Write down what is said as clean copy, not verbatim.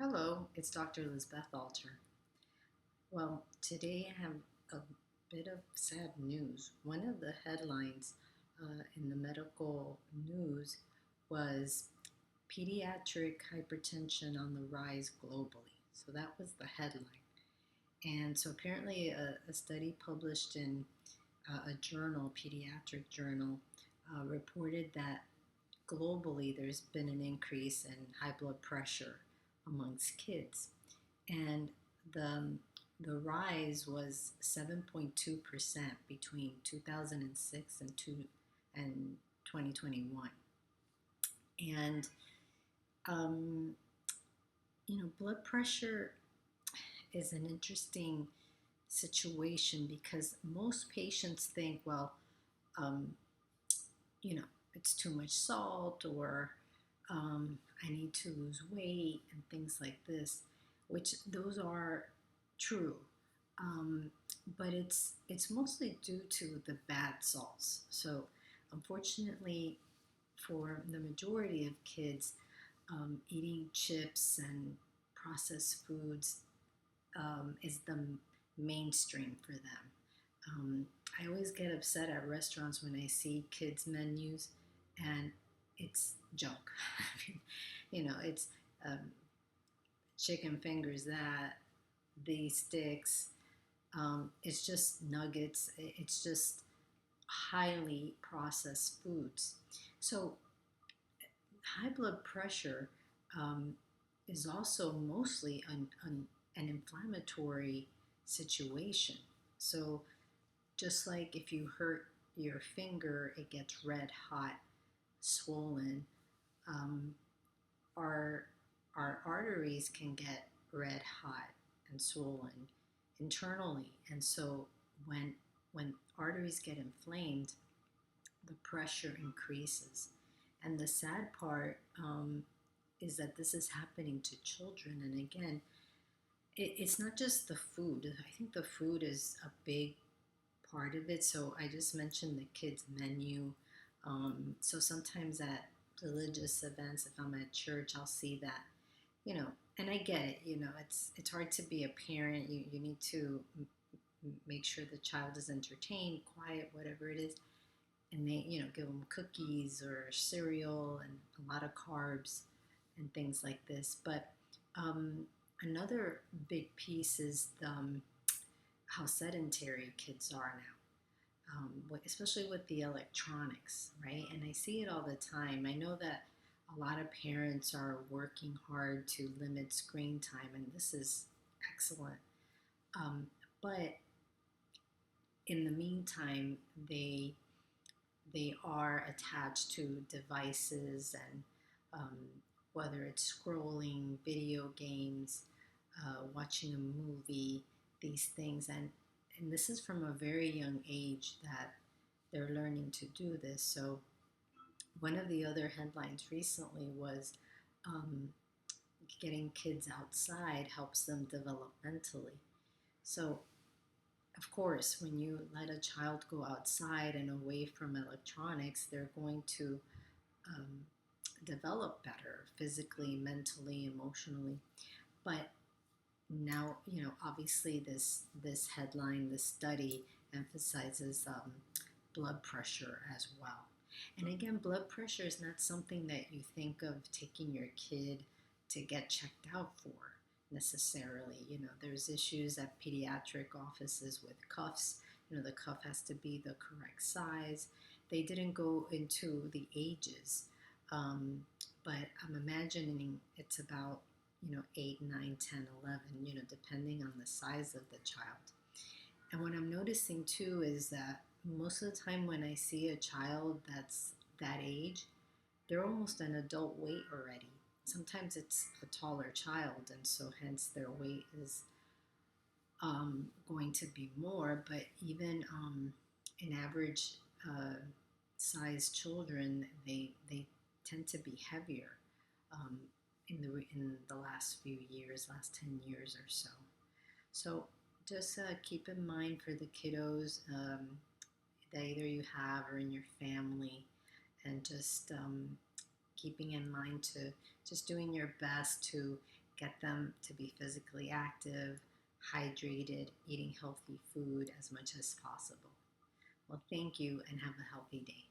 Hello, it's Dr. Elizabeth Alter. Well, today I have a bit of sad news. One of the headlines in the medical news was pediatric hypertension on the rise globally. So that was the headline. And so apparently, a study published in a journal, pediatric journal, reported that globally there's been an increase in high blood pressure amongst kids. And the the rise was 7.2% between 2006 and 2021. And um, blood pressure is an interesting situation because most patients think, well, um, you know, it's too much salt, or I need to lose weight and things like this, which those are true. Um, but it's mostly due to the bad salts. So unfortunately, for the majority of kids, eating chips and processed foods is the mainstream for them. I always get upset at restaurants when I see kids' menus and it's junk. I mean, it's um, chicken fingers, that, these sticks. It's just nuggets. It's just highly processed foods. So high blood pressure um, is also mostly an inflammatory situation. So just like if you hurt your finger, it gets red hot, swollen. Um, our our arteries can get red hot and swollen internally, and so when arteries get inflamed, the pressure increases. And the sad part is that this is happening to children. And again, it's not just the food. I think the food is a big part of it. So I just mentioned the kids' menu. So sometimes at religious events, if I'm at church, I'll see that, and I get it. It's hard to be a parent. You need to make sure the child is entertained, quiet, whatever it is, and they, give them cookies or cereal and a lot of carbs and things like this. But um, another big piece is how sedentary kids are now, especially with the electronics, right? And I see it all the time. I know that a lot of parents are working hard to limit screen time, and this is excellent. Um, but in the meantime, they are attached to devices, and whether it's scrolling, video games, watching a movie, these things, and this is from a very young age that they're learning to do this. So one of the other headlines recently was um, getting kids outside helps them developmentally. So of course, when you let a child go outside and away from electronics, they're going to um, develop better physically, mentally, emotionally. But now, obviously, this headline, this study emphasizes blood pressure as well. And again, blood pressure is not something that you think of taking your kid to get checked out for necessarily. There's issues at pediatric offices with cuffs. The cuff has to be the correct size. They didn't go into the ages, but I'm imagining it's about 8, 9, 10, 11, depending on the size of the child. And what I'm noticing too is that most of the time when I see a child that's that age, they're almost an adult weight already. Sometimes it's a taller child, and so hence their weight is going to be more. But even in average sized children, they tend to be heavier um, in the last few years, last 10 years or so. So just keep in mind for the kiddos that either you have or in your family, and just keeping in mind to just doing your best to get them to be physically active, hydrated, eating healthy food as much as possible. Well, thank you and have a healthy day.